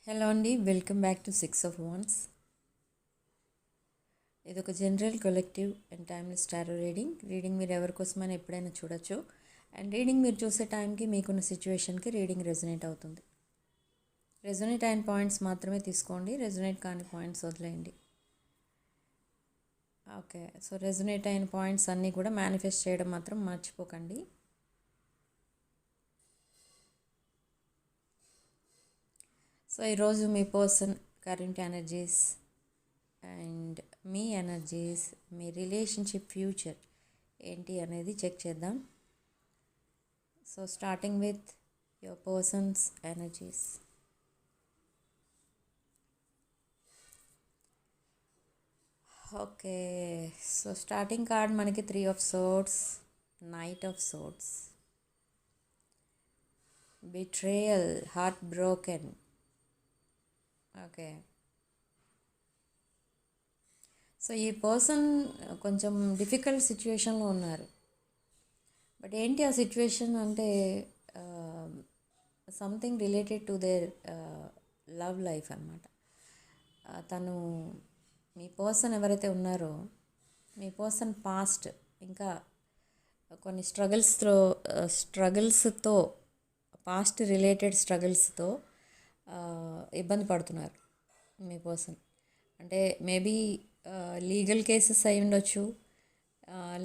Hello అండి, welcome back to 6 of Wands. ఇది ఒక general collective and timeless tarot reading మీరు ఎవరి కోసమైనా ఎప్పుడైనా చూడొచ్చు. అండ్ రీడింగ్ మీరు చూసే టైంకి మీకున్న సిచ్యువేషన్కి రీడింగ్ రెజొనేట్ అవుతుంది. రెజొనేట్ అయిన పాయింట్స్ మాత్రమే తీసుకోండి, రెజొనేట్ కాని పాయింట్స్ వదిలేయండి. ఓకే, సో రెజొనేట్ అయిన పాయింట్స్ అన్నీ కూడా మేనిఫెస్ట్ చేయడం మాత్రం మర్చిపోకండి. సో ఈరోజు మీ పర్సన్ కరెంట్ ఎనర్జీస్ అండ్ మీ ఎనర్జీస్, మీ రిలేషన్షిప్ ఫ్యూచర్ ఏంటి అనేది చెక్ చేద్దాం. So starting with your person's energies. Okay, so starting card మనకి 3 of Swords, Knight of Swords, betrayal, heartbroken. Okay, so ఈ పర్సన్ కొంచెం డిఫికల్ట్ సిచ్యువేషన్లో ఉన్నారు. బట్ ఏంటి ఆ సిచ్యువేషన్ అంటే something related to their love life అన్నమాట. తను మీ పర్సన్ ఎవరైతే ఉన్నారో మీ పర్సన్ పాస్ట్ ఇంకా కొన్ని స్ట్రగుల్స్తో పాస్ట్ రిలేటెడ్ స్ట్రగుల్స్తో ఇబ్బంది పడుతున్నారు మీ పర్సన్. అంటే మేబీ లీగల్ కేసెస్ అయి ఉండొచ్చు,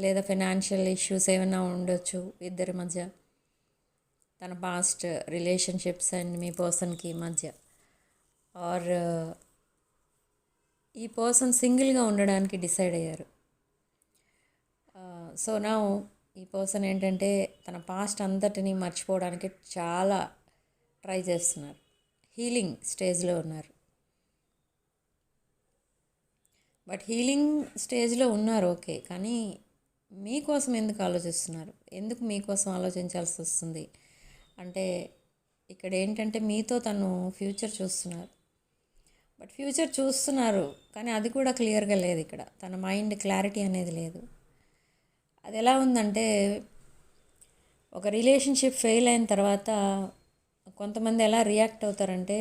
లేదా ఫైనాన్షియల్ ఇష్యూస్ ఏమైనా ఉండొచ్చు ఇద్దరి మధ్య, తన పాస్ట్ రిలేషన్షిప్స్ అండ్ మీ పర్సన్కి మధ్య. ఆర్ ఈ పర్సన్ సింగిల్గా ఉండడానికి డిసైడ్ అయ్యారు. సో నా ఈ పర్సన్ ఏంటంటే తన పాస్ట్ అంతటిని మర్చిపోవడానికి చాలా ట్రై చేస్తున్నారు, హీలింగ్ స్టేజ్లో ఉన్నారు. బట్ హీలింగ్ స్టేజ్లో ఉన్నారు ఓకే, కానీ మీకోసం ఎందుకు ఆలోచిస్తున్నారు, ఎందుకు మీకోసం ఆలోచించాల్సి వస్తుంది అంటే ఇక్కడ ఏంటంటే మీతో తను ఫ్యూచర్ చూస్తున్నారు. బట్ ఫ్యూచర్ చూస్తున్నారు కానీ అది కూడా క్లియర్గా లేదు. ఇక్కడ తన మైండ్ క్లారిటీ అనేది లేదు. అది ఎలా ఉందంటే ఒక రిలేషన్షిప్ ఫెయిల్ అయిన తర్వాత కొంతమంది ఎలా రియాక్ట్ అవుతారంటే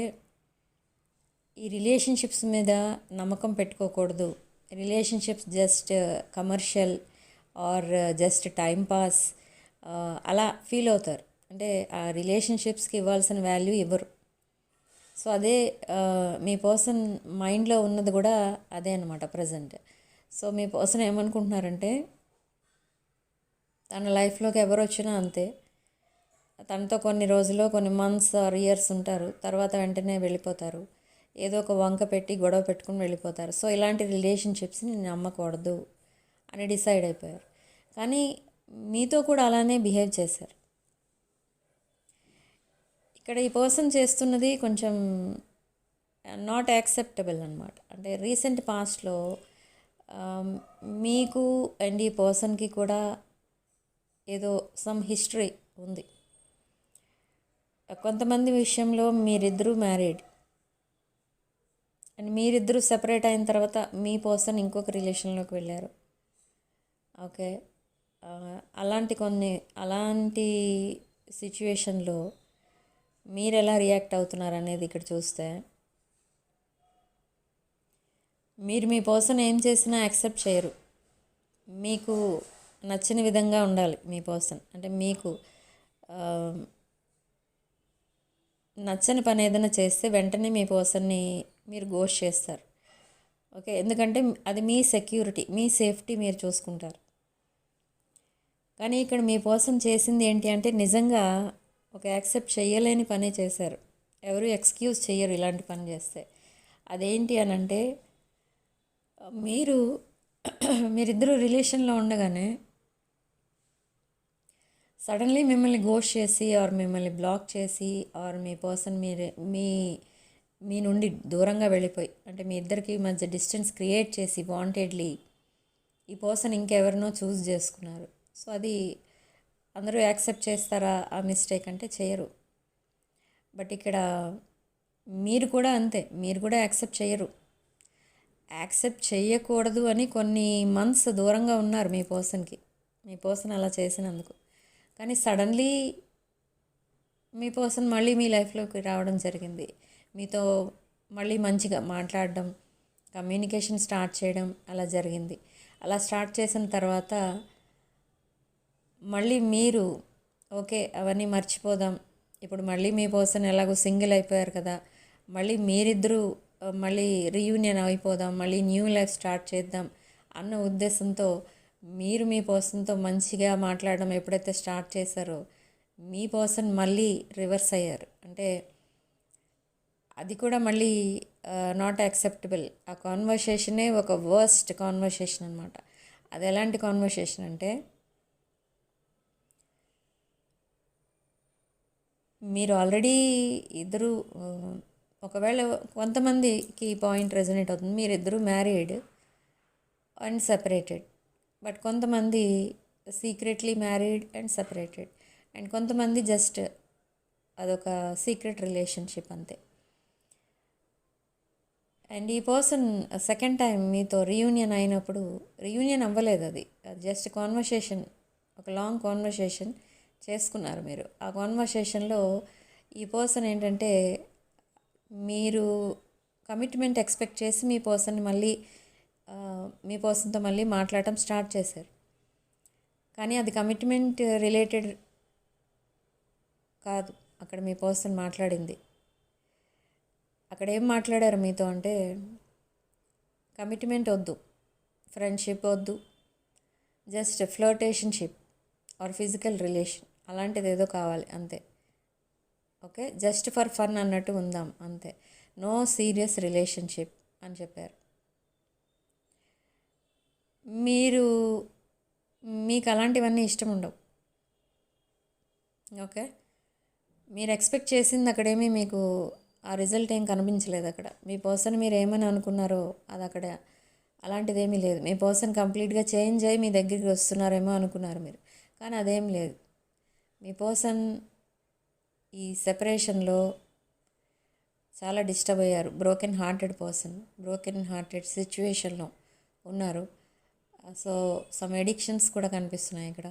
ఈ రిలేషన్షిప్స్ మీద నమ్మకం పెట్టుకోకూడదు, relationships just commercial or just time pass అలా ఫీల్ అవుతారు. అంటే ఆ రిలేషన్షిప్స్కి ఇవ్వాల్సిన వాల్యూ ఇవ్వరు. సో అదే మీ పర్సన్ మైండ్లో ఉన్నది కూడా అదే అనమాట ప్రజెంట్. సో మీ పర్సన్ ఏమనుకుంటున్నారంటే తన లైఫ్లోకి ఎవరు వచ్చినా అంతే, తనతో కొన్ని రోజులు కొన్ని మంత్స్ ఆర్ ఇయర్స్ ఉంటారు, తర్వాత వెంటనే వెళ్ళిపోతారు, ఏదో ఒక వంక పెట్టి గొడవ పెట్టుకుని వెళ్ళిపోతారు. సో ఇలాంటి రిలేషన్షిప్స్ని నమ్మకూడదు అని డిసైడ్ అయిపోయారు. కానీ మీతో కూడా అలానే బిహేవ్ చేశారు. ఇక్కడ ఈ పర్సన్ చేస్తున్నది కొంచెం నాట్ యాక్సెప్టబుల్ అనమాట. అంటే రీసెంట్ పాస్ట్లో మీకు అండ్ ఈ పర్సన్కి కూడా ఏదో సమ్ హిస్టరీ ఉంది. కొంతమంది విషయంలో మీరిద్దరూ మ్యారీడ్ అండ్ మీరిద్దరూ సెపరేట్ అయిన తర్వాత మీ పర్సన్ ఇంకొక రిలేషన్లోకి వెళ్ళారు. ఓకే, అలాంటి సిచ్యువేషన్లో మీరు ఎలా రియాక్ట్ అవుతున్నారు అనేది ఇక్కడ చూస్తే మీరు మీ పర్సన్ ఏం చేసినా యాక్సెప్ట్ చేయరు. మీకు నచ్చిన విధంగా ఉండాలి మీ పర్సన్. అంటే మీకు నచ్చని పని ఏదైనా చేస్తే వెంటనే మీ పర్సన్ని మీరు గోస్ట్ చేస్తారు. ఓకే, ఎందుకంటే అది మీ సెక్యూరిటీ, మీ సేఫ్టీ మీరు చూసుకుంటారు. కానీ ఇక్కడ మీ పర్సన్ చేసింది ఏంటి అంటే నిజంగా ఒక యాక్సెప్ట్ చేయలేని పనే చేశారు. ఎవరు ఎక్స్క్యూజ్ చేయరు ఇలాంటి పని చేస్తే. అదేంటి అని అంటే మీరిద్దరూ రిలేషన్లో ఉండగానే సడన్లీ మిమ్మల్ని గోస్ట్ చేసి ఆర్ మిమ్మల్ని బ్లాక్ చేసి ఆర్ మీ పర్సన్ మీ నుండి దూరంగా వెళ్ళిపోయి, అంటే మీ ఇద్దరికి మధ్య డిస్టెన్స్ క్రియేట్ చేసి వాంటెడ్లీ ఈ పర్సన్ ఇంకెవరినో చూస్ చేసుకున్నారు. సో అది అందరూ యాక్సెప్ట్ చేస్తారా ఆ మిస్టేక్ అంటే చేయరు. బట్ ఇక్కడ మీరు కూడా అంతే, మీరు కూడా యాక్సెప్ట్ చేయరు. యాక్సెప్ట్ చేయకూడదు అని కొన్ని మంత్స్ దూరంగా ఉన్నారు మీ పర్సన్ అలా చేసినందుకు. కానీ సడన్లీ మీ పర్సన్ మళ్ళీ మీ లైఫ్లోకి రావడం జరిగింది. మీతో మళ్ళీ మంచిగా మాట్లాడడం, కమ్యూనికేషన్ స్టార్ట్ చేయడం అలా జరిగింది. అలా స్టార్ట్ చేసిన తర్వాత మళ్ళీ మీరు ఓకే అవన్నీ మర్చిపోదాం, ఇప్పుడు మళ్ళీ మీ పర్సన్ ఎలాగో సింగిల్ అయిపోయారు కదా, మళ్ళీ మీరిద్దరూ మళ్ళీ రీయూనియన్ అయిపోదాం, మళ్ళీ న్యూ లైఫ్ స్టార్ట్ చేద్దాం అన్న ఉద్దేశంతో మీరు మీ పర్సన్తో మంచిగా మాట్లాడడం ఎప్పుడైతే స్టార్ట్ చేశారో మీ పర్సన్ మళ్ళీ రివర్స్ అయ్యారు. అంటే అది కూడా మళ్ళీ నాట్ యాక్సెప్టబుల్. ఆ కాన్వర్సేషనే ఒక వర్స్ట్ కాన్వర్సేషన్ అనమాట. అది ఎలాంటి కాన్వర్సేషన్ అంటే, మీరు ఆల్రెడీ ఇద్దరు ఒకవేళ కొంతమందికి ఈ పాయింట్ రెజనేట్ అవుతుంది, మీరిద్దరూ మ్యారీడ్ అండ్ సెపరేటెడ్. బట్ కొంతమంది secretly married and separated, and కొంతమంది జస్ట్ అదొక సీక్రెట్ రిలేషన్షిప్ అంతే. అండ్ ఈ పర్సన్ సెకండ్ టైం మీతో రీయూనియన్ అయినప్పుడు, రీయూనియన్ అవ్వలేదు, అది జస్ట్ కాన్వర్సేషన్, ఒక లాంగ్ కాన్వర్సేషన్ చేసుకున్నారు మీరు. ఆ కాన్వర్సేషన్లో ఈ పర్సన్ ఏంటంటే, మీరు కమిట్మెంట్ ఎక్స్పెక్ట్ చేసి మీ పర్సన్ని మళ్ళీ మీ పర్సన్తో మళ్ళీ మాట్లాడటం స్టార్ట్ చేశారు. కానీ అది కమిట్మెంట్ రిలేటెడ్ కాదు. అక్కడ మీ పర్సన్ మాట్లాడింది, అక్కడ ఏం మాట్లాడారు మీతో అంటే, కమిట్మెంట్ వద్దు, ఫ్రెండ్షిప్ వద్దు, just flirtationship are physical relation అలాంటిది ఏదో కావాలి అంతే. ఓకే, జస్ట్ ఫర్ ఫన్ అన్నట్టు ఉందాం అంతే, నో సీరియస్ రిలేషన్షిప్ అని చెప్పారు. మీకు అలాంటివన్నీ ఇష్టం ఉండవు. ఓకే, మీరు ఎక్స్పెక్ట్ చేసింది అక్కడేమీ మీకు ఆ రిజల్ట్ ఏం కనిపించలేదు. అక్కడ మీ పర్సన్ మీరు ఏమని అనుకున్నారో అది అక్కడ అలాంటిది ఏమీ లేదు. మీ పర్సన్ కంప్లీట్గా చేంజ్ అయ్యి మీ దగ్గరికి వస్తున్నారేమో అనుకున్నారు మీరు, కానీ అదేం లేదు. మీ పర్సన్ ఈ సెపరేషన్లో చాలా డిస్టర్బ్ అయ్యారు. Broken hearted person, broken hearted సిచ్యువేషన్లో ఉన్నారు. సో సమ్ ఎడిక్షన్స్ కూడా కనిపిస్తున్నాయి ఇక్కడ.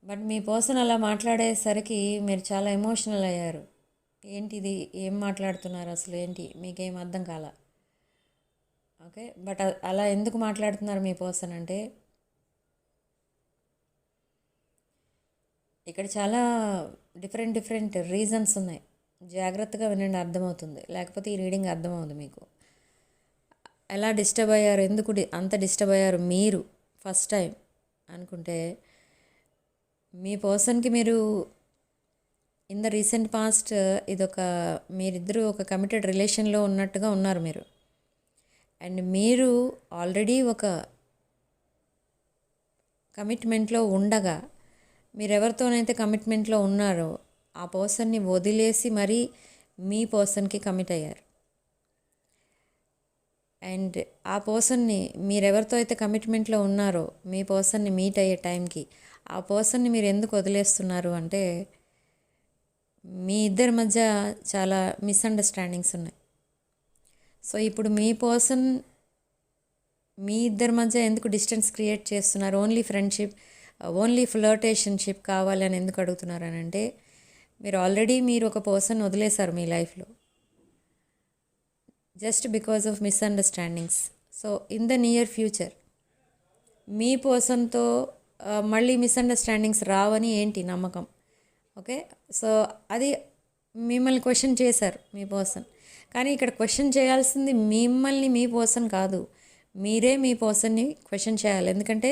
బట్ మీ పర్సన్ అలా మాట్లాడేసరికి మీరు చాలా ఎమోషనల్ అయ్యారు. ఏంటిది, ఏం మాట్లాడుతున్నారు అసలు, ఏంటి మీకేం అర్థం కాల. ఓకే, బట్ అలా ఎందుకు మాట్లాడుతున్నారు మీ పర్సన్ అంటే, ఇక్కడ చాలా డిఫరెంట్ రీజన్స్ ఉన్నాయి. జాగ్రత్తగా వినండి, అర్థమవుతుంది, లేకపోతే ఈ రీడింగ్ అర్థమవుతుంది మీకు. ఎలా డిస్టర్బ్ అయ్యారు, ఎందుకు అంత డిస్టర్బ్ అయ్యారు మీరు ఫస్ట్ టైం అనుకుంటే, మీ పర్సన్కి మీరు ఇన్ ద రీసెంట్ పాస్ట్ ఇదొక మీరిద్దరూ ఒక కమిటెడ్ రిలేషన్లో ఉన్నట్టుగా ఉన్నారు మీరు. అండ్ మీరు ఆల్రెడీ ఒక కమిట్మెంట్లో ఉండగా, మీరు ఎవరితోనైతే కమిట్మెంట్లో ఉన్నారో ఆ పర్సన్ని వదిలేసి మరీ మీ పర్సన్కి కమిట్ అయ్యారు. అండ్ ఆ పర్సన్ని, మీరెవరితో అయితే కమిట్మెంట్లో ఉన్నారో మీ పర్సన్ని మీట్ అయ్యే టైంకి ఆ పర్సన్ని మీరు ఎందుకు వదిలేస్తున్నారు అంటే, మీ ఇద్దరి మధ్య చాలా మిస్అండర్స్టాండింగ్స్ ఉన్నాయి. సో ఇప్పుడు మీ పర్సన్ మీ ఇద్దరి మధ్య ఎందుకు డిస్టెన్స్ క్రియేట్ చేస్తున్నారు, ఓన్లీ ఫ్రెండ్షిప్, ఓన్లీ ఫ్లర్టేషన్షిప్ కావాలని ఎందుకు అడుగుతున్నారు అని అంటే, మీరు ఒక పర్సన్ వదిలేశారు మీ లైఫ్లో just because of misunderstandings. So in the near future మీ పర్సన్తో మళ్ళీ మిస్అండర్స్టాండింగ్స్ రావని ఏంటి నమ్మకం. ఓకే, సో అది మిమ్మల్ని క్వశ్చన్ చేశారు మీ పర్సన్. కానీ ఇక్కడ క్వశ్చన్ చేయాల్సింది మిమ్మల్ని, మీ పర్సన్ కాదు, మీరే మీ పర్సన్ని క్వశ్చన్ చేయాలి. ఎందుకంటే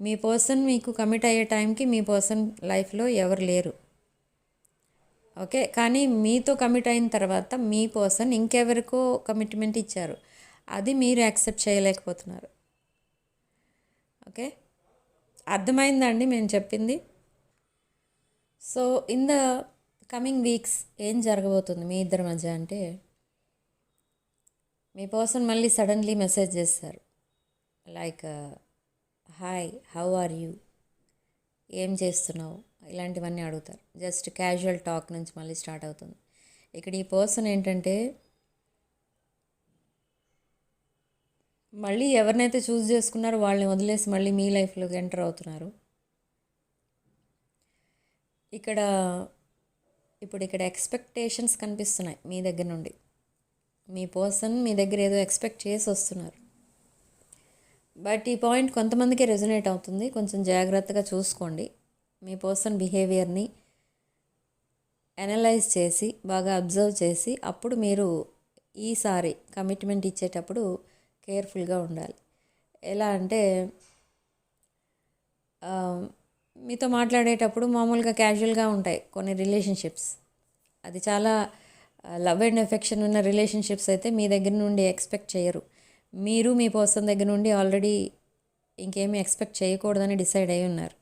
మీ పర్సన్ మీకు కమిట్ అయ్యే టైంకి మీ పర్సన్ లైఫ్లో ఎవరు లేరు. ఓకే, కానీ మీతో కమిట్ అయిన తర్వాత మీ పర్సన్ ఇంకెవరికో కమిట్మెంట్ ఇచ్చారు, అది మీరు యాక్సెప్ట్ చేయలేకపోతున్నారు. ఓకే, అర్థమైందండి మేము చెప్పింది? So in the coming weeks ఏం జరగబోతుంది మీ ఇద్దరి మధ్య అంటే, మీ పర్సన్ మళ్ళీ సడన్లీ మెసేజ్ చేస్తారు, like hi, how are you, ఏం చేస్తున్నావు, ఇలాంటివన్నీ అడుగుతారు. జస్ట్ క్యాజువల్ టాక్ నుంచి మళ్ళీ స్టార్ట్ అవుతుంది. ఇక్కడ ఈ పర్సన్ ఏంటంటే, మళ్ళీ ఎవరినైతే చూస్ చేసుకున్నారో వాళ్ళని వదిలేసి మళ్ళీ మీ లైఫ్లోకి ఎంటర్ అవుతున్నారు. ఇక్కడ ఇప్పుడు ఇక్కడ ఎక్స్పెక్టేషన్స్ కనిపిస్తున్నాయి మీ దగ్గర నుండి. మీ పర్సన్ మీ దగ్గర ఏదో ఎక్స్పెక్ట్ చేసి వస్తున్నారు. బట్ ఈ పాయింట్ కొంతమందికి రెజొనేట్ అవుతుంది. కొంచెం జాగ్రత్తగా చూసుకోండి. మీ పర్సన్ బిహేవియర్ని అనలైజ్ చేసి బాగా అబ్జర్వ్ చేసి అప్పుడు మీరు ఈసారి కమిట్మెంట్ ఇచ్చేటప్పుడు కేర్ఫుల్గా ఉండాలి. ఎలా అంటే మీతో మాట్లాడేటప్పుడు మామూలుగా క్యాజువల్గా ఉంటాయి కొన్ని రిలేషన్షిప్స్. అది చాలా లవ్ అండ్ ఎఫెక్షన్ ఉన్న రిలేషన్షిప్స్ అయితే మీ దగ్గర నుండి ఎక్స్పెక్ట్ చేయరు. మీరు మీ పర్సన్ దగ్గర నుండి ఆల్రెడీ ఇంకేమీ ఎక్స్పెక్ట్ చేయకూడదని డిసైడ్ అయి ఉన్నారు.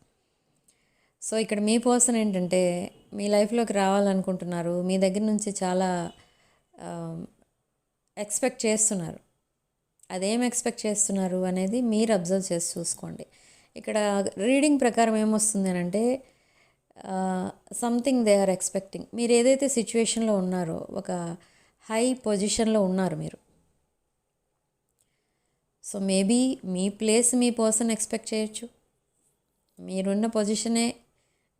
సో ఇక్కడ మీ పర్సన్ ఏంటంటే మీ లైఫ్లోకి రావాలనుకుంటున్నారు. మీ దగ్గర నుంచి చాలా ఎక్స్పెక్ట్ చేస్తున్నారు. అదేం ఎక్స్పెక్ట్ చేస్తున్నారు అనేది మీరు అబ్జర్వ్ చేసి చూసుకోండి. ఇక్కడ రీడింగ్ ప్రకారం ఏమొస్తుంది అని అంటే సంథింగ్ దే ఆర్ ఎక్స్పెక్టింగ్. మీరు ఏదైతే సిచ్యువేషన్లో ఉన్నారో ఒక హై పొజిషన్లో ఉన్నారు మీరు. సో మేబీ మీ ప్లేస్ మీ పర్సన్ ఎక్స్పెక్ట్ చేయొచ్చు. మీరున్న పొజిషనే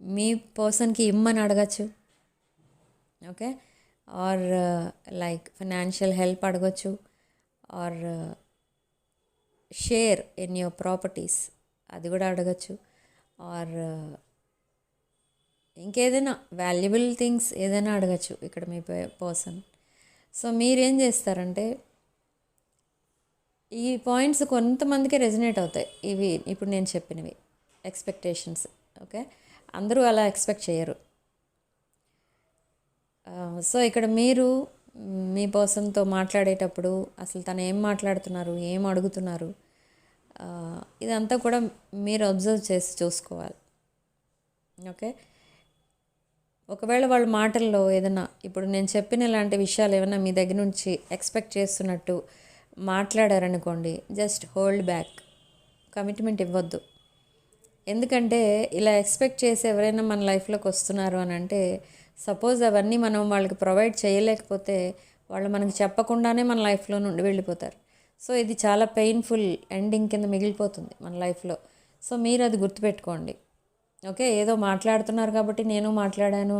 మీ పర్సన్కి ఇమ్మని అడగచ్చు. Okay, or like financial help అడగచ్చు, or share in your properties అది కూడా అడగచ్చు, ఆర్ ఇంకేదైనా వాల్యుబుల్ థింగ్స్ ఏదైనా అడగచ్చు ఇక్కడ మీ పర్సన్. సో మీరేం చేస్తారంటే ఈ పాయింట్స్ కొంతమందికి రెజొనేట్ అవుతాయి. ఇవి ఇప్పుడు నేను చెప్పినవి ఎక్స్పెక్టేషన్స్. ఓకే, అందరూ అలా ఎక్స్పెక్ట్ చేయరు. సో ఇక్కడ మీరు మీ పర్సన్తో మాట్లాడేటప్పుడు అసలు తను ఏం మాట్లాడుతున్నారు, ఏం అడుగుతున్నారు, ఇదంతా కూడా మీరు అబ్జర్వ్ చేసి చూసుకోవాలి. ఓకే, ఒకవేళ వాళ్ళ మాటల్లో ఏదైనా ఇప్పుడు నేను చెప్పిన ఇలాంటి విషయాలు ఏమైనా మీ దగ్గర నుంచి ఎక్స్పెక్ట్ చేస్తున్నట్టు మాట్లాడారనుకోండి, జస్ట్ హోల్డ్ బ్యాక్, కమిట్మెంట్ ఇవ్వద్దు. ఎందుకంటే ఇలా ఎక్స్పెక్ట్ చేసి ఎవరైనా మన లైఫ్లోకి వస్తున్నారు అని అంటే సపోజ్ అవన్నీ మనం వాళ్ళకి ప్రొవైడ్ చేయలేకపోతే వాళ్ళు మనకి చెప్పకుండానే మన లైఫ్లో నుండి వెళ్ళిపోతారు. సో ఇది చాలా పెయిన్ఫుల్ ఎండింగ్ కింద మిగిలిపోతుంది మన లైఫ్లో. సో మీరు అది గుర్తుపెట్టుకోండి. ఓకే, ఏదో మాట్లాడుతున్నారు కాబట్టి నేను మాట్లాడాను,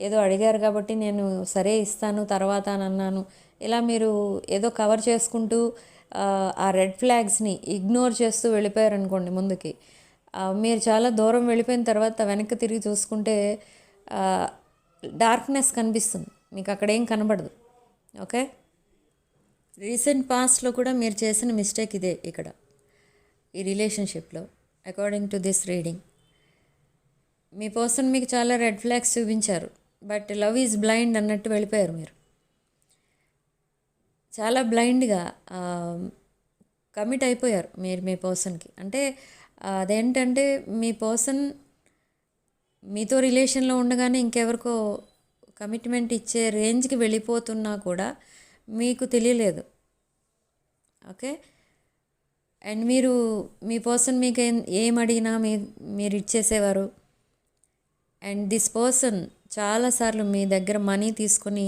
ఏదో అడిగారు కాబట్టి నేను సరే ఇస్తాను తర్వాత అని అన్నాను, ఇలా మీరు ఏదో కవర్ చేసుకుంటూ ఆ రెడ్ ఫ్లాగ్స్ని ఇగ్నోర్ చేస్తూ వెళ్ళిపోయారనుకోండి ముందుకి, మీరు చాలా దూరం వెళ్ళిపోయిన తర్వాత వెనక్కి తిరిగి చూసుకుంటే డార్క్నెస్ కనిపిస్తుంది, మీకు అక్కడ ఏం కనబడదు. ఓకే, రీసెంట్ పాస్ట్లో కూడా మీరు చేసిన మిస్టేక్ ఇదే ఇక్కడ ఈ రిలేషన్షిప్లో. According to this reading me person మీకు చాలా రెడ్ ఫ్లాగ్స్ చూపించారు, బట్ లవ్ ఈజ్ బ్లైండ్ అన్నట్టు వెళ్ళిపోయారు. మీరు చాలా బ్లైండ్గా కమిట్ అయిపోయారు మీరు మీ పర్సన్కి. అంటే అదేంటంటే మీ పర్సన్ మీతో రిలేషన్లో ఉండగానే ఇంకెవరికో కమిట్మెంట్ ఇచ్చే రేంజ్కి వెళ్ళిపోతున్నా కూడా మీకు తెలియలేదు. ఓకే, అండ్ మీరు మీ పర్సన్ మీకు ఏం అడిగినా మీరు ఇచ్చేసేవారు. అండ్ దిస్ పర్సన్ చాలాసార్లు మీ దగ్గర మనీ తీసుకొని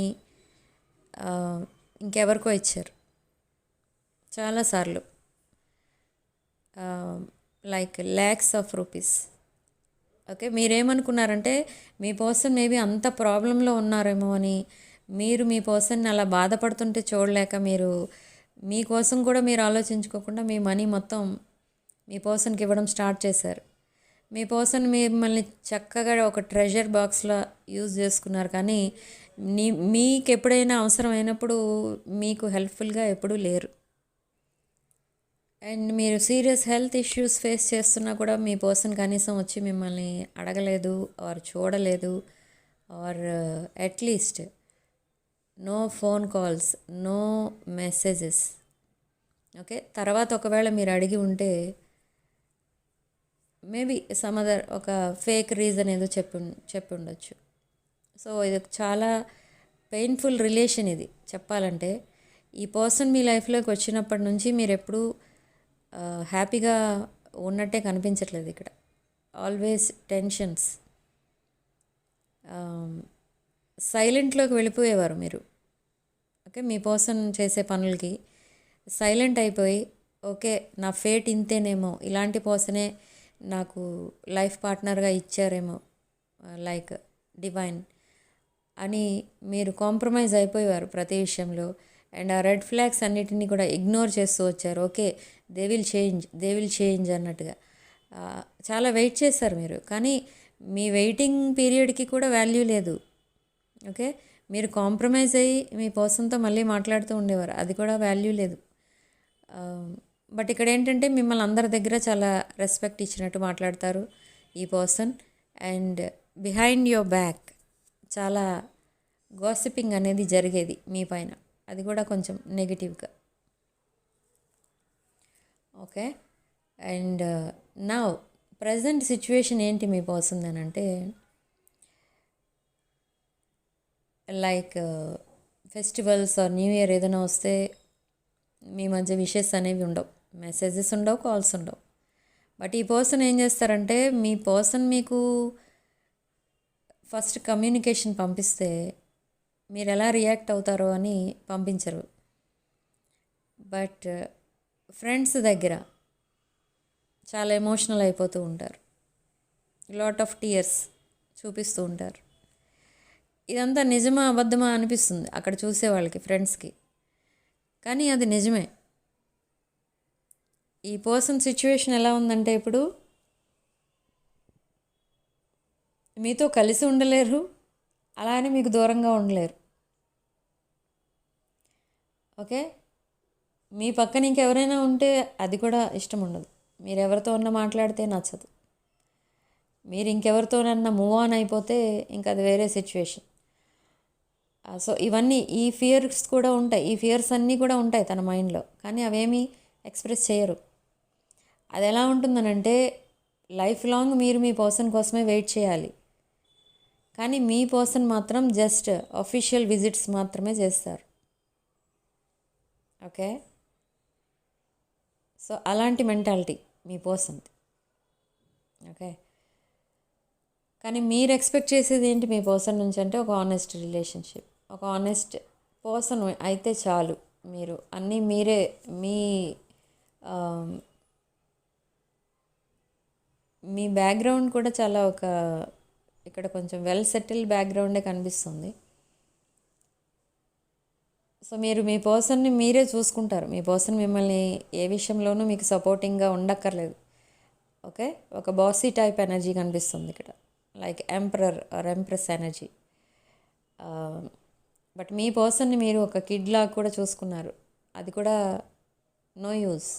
ఇంకెవరికో ఇచ్చారు చాలాసార్లు, like lakhs of rupees. Okay, మీరేమనుకున్నారంటే మీ పర్సన్ మేబీ అంత ప్రాబ్లంలో ఉన్నారేమో అని, మీరు మీ పర్సన్ని అలా బాధపడుతుంటే చూడలేక మీరు మీకోసం కూడా మీరు ఆలోచించుకోకుండా మీ మనీ మొత్తం మీ పర్సన్కి ఇవ్వడం స్టార్ట్ చేశారు. మీ పర్సన్ మిమ్మల్ని చక్కగా ఒక ట్రెజర్ బాక్స్లో యూజ్ చేసుకున్నారు. కానీ మీకు ఎప్పుడైనా అవసరమైనప్పుడు మీకు హెల్ప్ఫుల్గా ఎప్పుడూ లేరు. అండ్ మీరు సీరియస్ హెల్త్ ఇష్యూస్ ఫేస్ చేస్తున్నా కూడా మీ పర్సన్ కనీసం వచ్చి మిమ్మల్ని అడగలేదు, ఆర్ చూడలేదు, or at least no phone calls, no messages. Okay, తర్వాత ఒకవేళ మీరు అడిగి ఉంటే మేబీ సమ్ అదర్ ఒక ఫేక్ రీజన్ ఏదో చెప్పి ఉండొచ్చు. సో ఇది చాలా పెయిన్ఫుల్ రిలేషన్ ఇది చెప్పాలంటే. ఈ పర్సన్ మీ లైఫ్లోకి వచ్చినప్పటి నుంచి మీరు ఎప్పుడూ హ్యాపీగా ఉన్నట్టే కనిపించట్లేదు ఇక్కడ. ఆల్వేస్ టెన్షన్స్, సైలెంట్లోకి వెళ్ళిపోయేవారు మీరు. ఓకే, మీ పర్సన్ చేసే పనులకి సైలెంట్ అయిపోయి ఓకే నా ఫేట్ ఇంతేనేమో, ఇలాంటి పర్సనే నాకు లైఫ్ పార్ట్నర్గా ఇచ్చారేమో, లైక్ డివైన్, అని మీరు కాంప్రమైజ్ అయిపోయారు ప్రతి విషయంలో. అండ్ ఆ రెడ్ ఫ్లాగ్స్ అన్నిటినీ కూడా ఇగ్నోర్ చేస్తూ వచ్చారు. ఓకే, దే విల్ చేంజ్ అన్నట్టుగా చాలా వెయిట్ చేశారు మీరు. కానీ మీ వెయిటింగ్ పీరియడ్కి కూడా వాల్యూ లేదు. ఓకే, మీరు కాంప్రమైజ్ అయ్యి మీ పర్సన్తో మళ్ళీ మాట్లాడుతూ ఉండేవారు, అది కూడా వాల్యూ లేదు. బట్ ఇక్కడ ఏంటంటే మిమ్మల్ని అందరి దగ్గర చాలా రెస్పెక్ట్ ఇచ్చినట్టు మాట్లాడతారు ఈ person. And behind your back చాలా గాసిపింగ్ అనేది జరిగేది మీ పైన, అది కూడా కొంచెం నెగిటివ్గా. ఓకే, అండ్ నా ప్రజెంట్ సిచ్యువేషన్ ఏంటి మీ పర్సన్ అని అంటే, like festivals or new year ఏదైనా వస్తే మీ మధ్య విషెస్ అనేవి ఉండవు, మెసేజెస్ ఉండవు, కాల్స్ ఉండవు. బట్ ఈ పర్సన్ ఏం చేస్తారంటే, మీ పర్సన్ మీకు ఫస్ట్ కమ్యూనికేషన్ పంపిస్తే మీరు ఎలా రియాక్ట్ అవుతారో అని పంపించరు. బట్ ఫ్రెండ్స్ దగ్గర చాలా ఎమోషనల్ అయిపోతూ ఉంటారు, లాట్ ఆఫ్ టీయర్స్ చూపిస్తూ ఉంటారు. ఇదంతా నిజమా అబద్ధమా అనిపిస్తుంది అక్కడ చూసే వాళ్ళకి, ఫ్రెండ్స్కి. కానీ అది నిజమే. ఈ పర్సన్ సిచ్యువేషన్ ఎలా ఉందంటే, ఇప్పుడు మీతో కలిసి ఉండలేరు, అలా అని మీకు దూరంగా ఉండలేరు. ఓకే, మీ పక్కన ఇంకెవరైనా ఉంటే అది కూడా ఇష్టం ఉండదు. మీరు ఎవరితో ఉన్నా మాట్లాడితే నచ్చదు. మీరు ఇంకెవరితోనన్నా మూవ్ ఆన్ అయిపోతే ఇంకా అది వేరే సిచ్యువేషన్. సో ఇవన్నీ, ఈ ఫియర్స్ కూడా ఉంటాయి, ఈ ఫియర్స్ అన్నీ కూడా ఉంటాయి తన మైండ్లో, కానీ అవేమీ ఎక్స్ప్రెస్ చేయరు. అది ఎలా ఉంటుందనంటే, లైఫ్ లాంగ్ మీరు మీ పర్సన్ కోసమే వెయిట్ చేయాలి, కానీ మీ పర్సన్ మాత్రం జస్ట్ అఫీషియల్ విజిట్స్ మాత్రమే చేస్తారు. ఓకే, సో అలాంటి మెంటాలిటీ మీ పర్సన్ది. ఓకే, కానీ మీరు ఎక్స్పెక్ట్ చేసేది ఏంటి మీ పర్సన్ నుంచి అంటే, ఒక ఆనెస్ట్ రిలేషన్షిప్, ఒక ఆనెస్ట్ పర్సన్ అయితే చాలు. మీరు అన్నీ మీరే, మీ బ్యాక్గ్రౌండ్ కూడా చాలా ఒక, ఇక్కడ కొంచెం వెల్ సెటిల్ బ్యాక్గ్రౌండే కనిపిస్తుంది. సో మీరు మీ పర్సన్ని మీరే చూసుకుంటారు. మీ పర్సన్ మిమ్మల్ని ఏ విషయంలోనూ మీకు సపోర్టింగ్గా ఉండక్కర్లేదు. ఓకే, ఒక బాసీ టైప్ ఎనర్జీ కనిపిస్తుంది ఇక్కడ, like emperor or empress energy. But మీ పర్సన్ని మీరు ఒక కిడ్ లాగా కూడా చూసుకున్నారు, అది కూడా నో యూస్.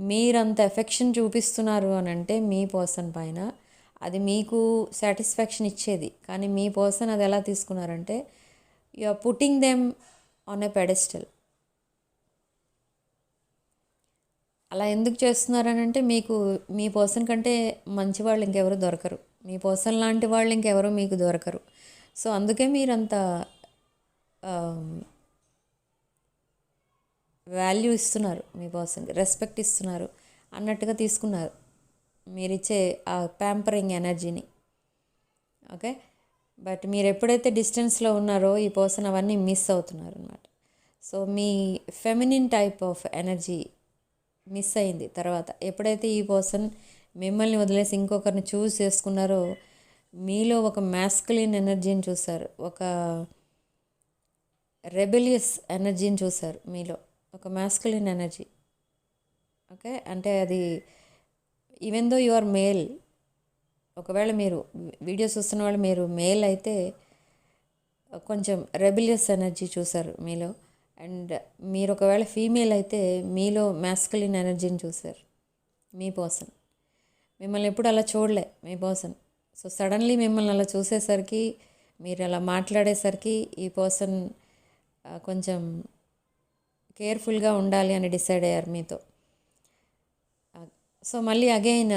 మీరంత ఎఫెక్షన్ చూపిస్తున్నారు అని అంటే మీ పర్సన్ పైన, అది మీకు సాటిస్ఫాక్షన్ ఇచ్చేది. కానీ మీ పర్సన్ అది ఎలా తీసుకున్నారంటే, you are putting them on a pedestal. అలా ఎందుకు చేస్తున్నారని అంటే, మీకు మీ పర్సన్ కంటే మంచి వాళ్ళు ఇంకెవరు దొరకరు, మీ పర్సన్ లాంటి వాళ్ళు ఇంకెవరు మీకు దొరకరు. సో అందుకే మీరంత వాల్యూ ఇస్తున్నారు, మీ పర్సన్కి రెస్పెక్ట్ ఇస్తున్నారు అన్నట్టుగా తీసుకున్నారు మీరిచ్చే ఆ ప్యాంపరింగ్ ఎనర్జీని. ఓకే, బట్ మీరు ఎప్పుడైతే డిస్టెన్స్లో ఉన్నారో ఈ పర్సన్ అవన్నీ మిస్ అవుతున్నారు అనమాట. So me feminine type of energy miss అయింది. తర్వాత ఎప్పుడైతే ఈ పర్సన్ మిమ్మల్ని వదిలేసి ఇంకొకరిని చూస్ చేసుకున్నారో, మీలో ఒక మ్యాస్కులిన్ ఎనర్జీని చూశారు, ఒక రెబెలియస్ ఎనర్జీని చూశారు మీలో, ఒక మ్యాస్కులిన్ ఎనర్జీ. ఓకే, అంటే అది even though you are male, ఒకవేళ మీరు వీడియో చూస్తున్న వాళ్ళు మీరు మేల్ అయితే కొంచెం రెబెలియస్ ఎనర్జీ చూశారు మీలో. అండ్ మీరు ఒకవేళ ఫీమేల్ అయితే మీలో మ్యాస్కులిన్ ఎనర్జీని చూశారు మీ పర్సన్. మిమ్మల్ని ఎప్పుడు అలా చూడలే మీ పర్సన్. సో సడన్లీ మిమ్మల్ని అలా చూసేసరికి, మీరు అలా మాట్లాడేసరికి ఈ పర్సన్ కొంచెం కేర్ఫుల్గా ఉండాలి అని డిసైడ్ అయ్యారు మీతో. సో మళ్ళీ again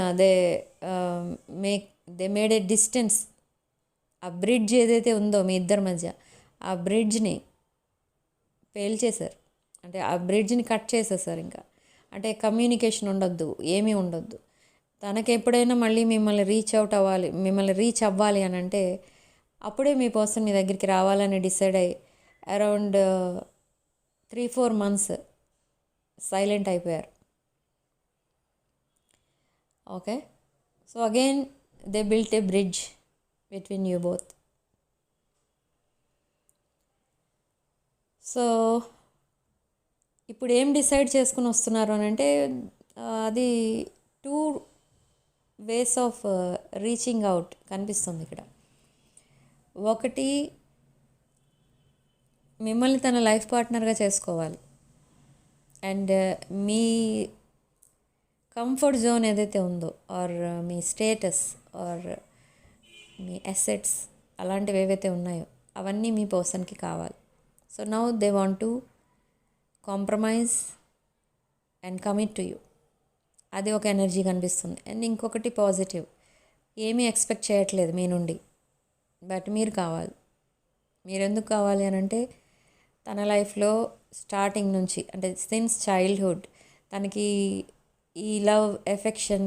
they made a distance. ఆ బ్రిడ్జ్ ఏదైతే ఉందో మీ ఇద్దరి మధ్య, ఆ బ్రిడ్జ్ని పేల్చేశారు. అంటే ఆ బ్రిడ్జ్ని కట్ చేసేసారు. ఇంకా అంటే కమ్యూనికేషన్ ఉండొద్దు, ఏమీ ఉండొద్దు. తనకి ఎప్పుడైనా మళ్ళీ మిమ్మల్ని రీచ్ అవ్వాలి అని అంటే, అప్పుడే మీ పర్సన్ మీ దగ్గరికి రావాలని డిసైడ్ అయ్యి అరౌండ్ 3-4 months సైలెంట్ అయిపోయారు. Okay, so again they built a bridge between you both. So ఇప్పుడు ఏం డిసైడ్ చేసుకుని వస్తున్నారు అని అంటే అది 2 వేస్ ఆఫ్ రీచింగ్ అవుట్ కనిపిస్తుంది ఇక్కడ. ఒకటి, మిమ్మల్ని తన లైఫ్ పార్ట్నర్గా చేసుకోవాలి అండ్ మీ కంఫర్ట్ జోన్ ఏదైతే ఉందో ఆర్ మీ స్టేటస్ ఆర్ మీ అసెట్స్ అలాంటివి ఏవైతే ఉన్నాయో అవన్నీ మీ పర్సన్కి కావాలి. So now they want to compromise and commit to you. అది ఒక ఎనర్జీ కనిపిస్తుంది. అండ్ ఇంకొకటి పాజిటివ్, ఏమీ ఎక్స్పెక్ట్ చేయట్లేదు మీ నుండి, బట్ మీరు కావాలి. మీరు ఎందుకు కావాలి అని అంటే తన లైఫ్లో స్టార్టింగ్ నుంచి అంటే సిన్స్ చైల్డ్హుడ్ తనకి ఈ లవ్, ఎఫెక్షన్,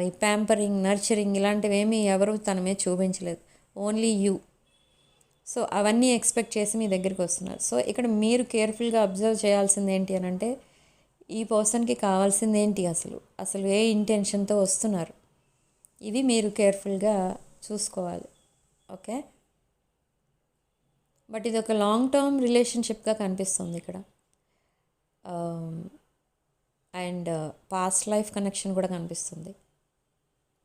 ఈ ప్యాంపరింగ్, నర్చరింగ్ ఇలాంటివి ఏమీ ఎవరు తన మీద చూపించలేదు, ఓన్లీ యూ. సో అవన్నీ ఎక్స్పెక్ట్ చేసి మీ దగ్గరికి వస్తున్నారు. సో ఇక్కడ మీరు కేర్ఫుల్గా అబ్జర్వ్ చేయాల్సింది ఏంటి అని అంటే ఈ పర్సన్కి కావాల్సింది ఏంటి, అసలు ఏ ఇంటెన్షన్తో వస్తున్నారు, ఇవి మీరు కేర్ఫుల్గా చూసుకోవాలి. ఓకే, బట్ ఇది ఒక లాంగ్ టర్మ్ రిలేషన్షిప్గా కనిపిస్తుంది ఇక్కడ. అండ్ పాస్ట్ లైఫ్ కనెక్షన్ కూడా కనిపిస్తుంది.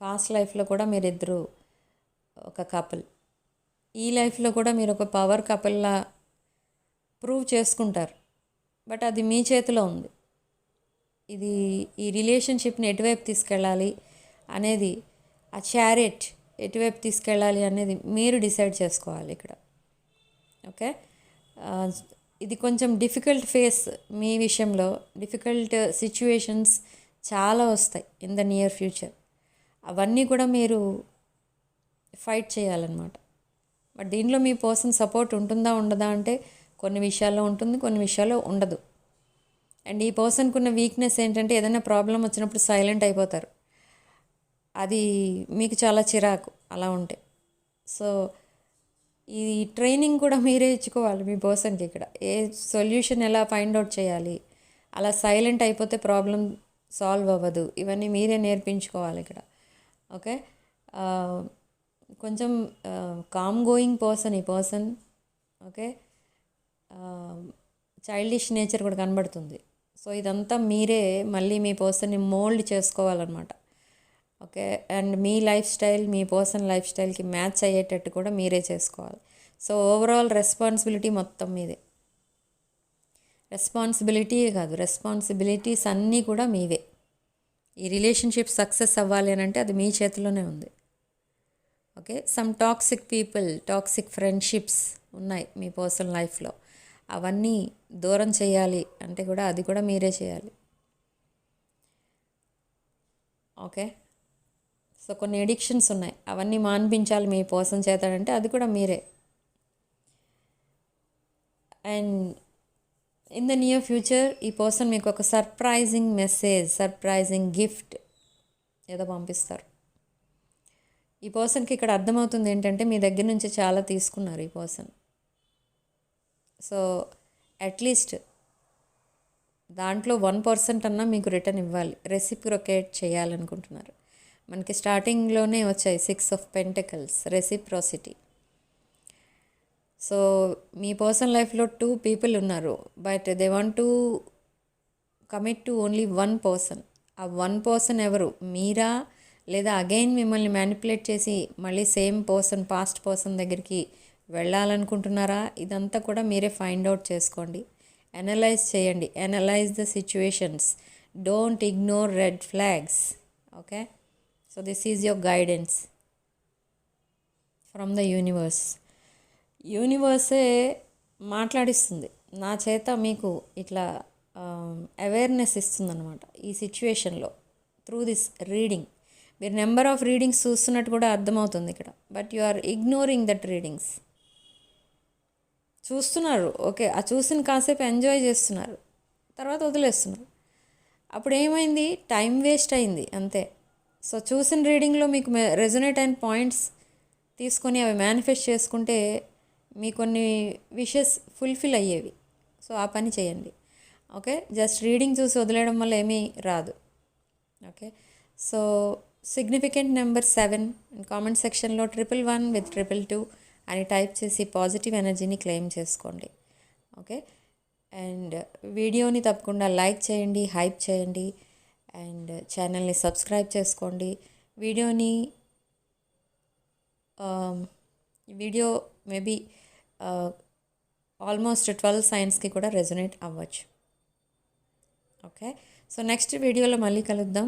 పాస్ట్ లైఫ్లో కూడా మీరిద్దరూ ఒక కపుల్, ఈ లైఫ్లో కూడా మీరు ఒక పవర్ కపుల్లా ప్రూవ్ చేసుకుంటారు. బట్ అది మీ చేతిలో ఉంది. ఇది ఈ రిలేషన్షిప్ని ఎటువైపు తీసుకెళ్ళాలి అనేది, ఆ చారియట్ ఎటువైపు తీసుకెళ్ళాలి అనేది మీరు డిసైడ్ చేసుకోవాలి ఇక్కడ. ఓకే, ఇది కొంచెం డిఫికల్ట్ ఫేస్ మీ విషయంలో. డిఫికల్ట్ సిచ్యువేషన్స్ చాలా వస్తాయి ఇన్ ద నియర్ ఫ్యూచర్. అవన్నీ కూడా మీరు ఫైట్ చేయాలన్నమాట. బట్ దీంట్లో మీ పర్సన్ సపోర్ట్ ఉంటుందా ఉండదా అంటే కొన్ని విషయాల్లో ఉంటుంది, కొన్ని విషయాల్లో ఉండదు. అండ్ ఈ పర్సన్కి ఉన్న వీక్నెస్ ఏంటంటే ఏదైనా ప్రాబ్లం వచ్చినప్పుడు సైలెంట్ అయిపోతారు. అది మీకు చాలా చిరాకు అలా ఉంటే. సో ఈ ట్రైనింగ్ కూడా మీరే ఇచ్చుకోవాలి మీ పర్సన్కి ఇక్కడ. ఏ సొల్యూషన్ ఎలా ఫైండ్ అవుట్ చేయాలి, అలా సైలెంట్ అయిపోతే ప్రాబ్లం సాల్వ్ అవ్వదు, ఇవన్నీ మీరే నేర్పించుకోవాలి ఇక్కడ. ఓకే, కొంచెం కామ్ గోయింగ్ పర్సన్ ఈ పర్సన్. ఓకే, చైల్డిష్ నేచర్ కూడా కనబడుతుంది. సో ఇదంతా మీరే మళ్ళీ మీ పర్సన్ని మోల్డ్ చేసుకోవాలన్నమాట. ఓకే, అండ్ మీ లైఫ్ స్టైల్ మీ పర్సన్ లైఫ్ స్టైల్కి మ్యాచ్ అయ్యేటట్టు కూడా మీరే చేసుకోవాలి. సో ఓవరాల్ రెస్పాన్సిబిలిటీ మొత్తం మీదే. రెస్పాన్సిబిలిటీయే కాదు, రెస్పాన్సిబిలిటీస్ అన్నీ కూడా మీవే. ఈ రిలేషన్షిప్ సక్సెస్ అవ్వాలి అని అంటే అది మీ చేతిలోనే ఉంది. Okay, some toxic people, toxic friendships ఉన్నాయి మీ పర్సనల్ లైఫ్లో. అవన్నీ దూరం చేయాలి అంటే కూడా అది కూడా మీరే చేయాలి. ఓకే, సో కొన్ని ఎడిక్షన్స్ ఉన్నాయి, అవన్నీ మాన్పించాలి మీ పర్సన్ చేతాడంటే అది కూడా మీరే. And in the near future ఈ పర్సన్ మీకు ఒక సర్ప్రైజింగ్ మెసేజ్, సర్ప్రైజింగ్ గిఫ్ట్ ఏదో పంపిస్తారు. ఈ పర్సన్కి ఇక్కడ అర్థమవుతుంది ఏంటంటే మీ దగ్గర నుంచి చాలా తీసుకున్నారు ఈ పర్సన్. సో అట్లీస్ట్ దాంట్లో 1% అన్నా మీకు రిటర్న్ ఇవ్వాలి, రెసిప్రొకేట్ చేయాలనుకుంటున్నారు. మనకి స్టార్టింగ్లోనే వచ్చాయి 6 of Pentacles, reciprocity. So me personal లైఫ్లో 2 people ఉన్నారు, but they want to commit to only 1 person. ఆ 1 person ఎవరు, మీరా లేదా అగైన్ మిమ్మల్ని మ్యానిపులేట్ చేసి మళ్ళీ సేమ్ పర్సన్, పాస్ట్ పర్సన్ దగ్గరికి వెళ్ళాలనుకుంటున్నారా? ఇదంతా కూడా మీరే ఫైండ్ అవుట్ చేసుకోండి, అనలైజ్ చేయండి. Analyse the situations, don't ignore red flags. Okay, so this is your guidance from the universe. యూనివర్సే మాట్లాడిస్తుంది నా చేత, మీకు ఇట్లా అవేర్నెస్ ఇస్తుందన్నమాట ఈ సిచ్యువేషన్లో త్రూ దిస్ రీడింగ్. మీరు నెంబర్ ఆఫ్ రీడింగ్స్ చూస్తున్నట్టు కూడా అర్థమవుతుంది ఇక్కడ, but you are ignoring that readings. చూస్తున్నారు, ఓకే, ఆ చూసిన కాసేపు ఎంజాయ్ చేస్తున్నారు, తర్వాత వదిలేస్తున్నారు. అప్పుడు ఏమైంది, టైం వేస్ట్ అయింది అంతే. సో చూసిన రీడింగ్లో మీకు రెజొనేట్ అయిన పాయింట్స్ తీసుకొని అవి మేనిఫెస్ట్ చేసుకుంటే మీ కొన్ని విషెస్ ఫుల్ఫిల్ అయ్యేవి. సో ఆ పని చేయండి. ఓకే, జస్ట్ రీడింగ్ చూసి వదిలేయడం వల్ల ఏమీ రాదు. Okay, so significant number 7 comment సెక్షన్లో 111 with 222 అని టైప్ చేసి పాజిటివ్ ఎనర్జీని క్లెయిమ్ చేసుకోండి. ఓకే. అండ్ వీడియోని తప్పకుండా లైక్ చేయండి, హైప్ చేయండి, అండ్ ఛానల్ని సబ్స్క్రైబ్ చేసుకోండి. వీడియోని వీడియో మేబీ ఆల్మోస్ట్ 12 సైన్స్కి కూడా రెజొనేట్ అవ్వచ్చు. ఓకే. సో నెక్స్ట్ వీడియోలో మళ్ళీ కలుద్దాం.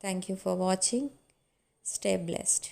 Thank you for watching. Stay blessed.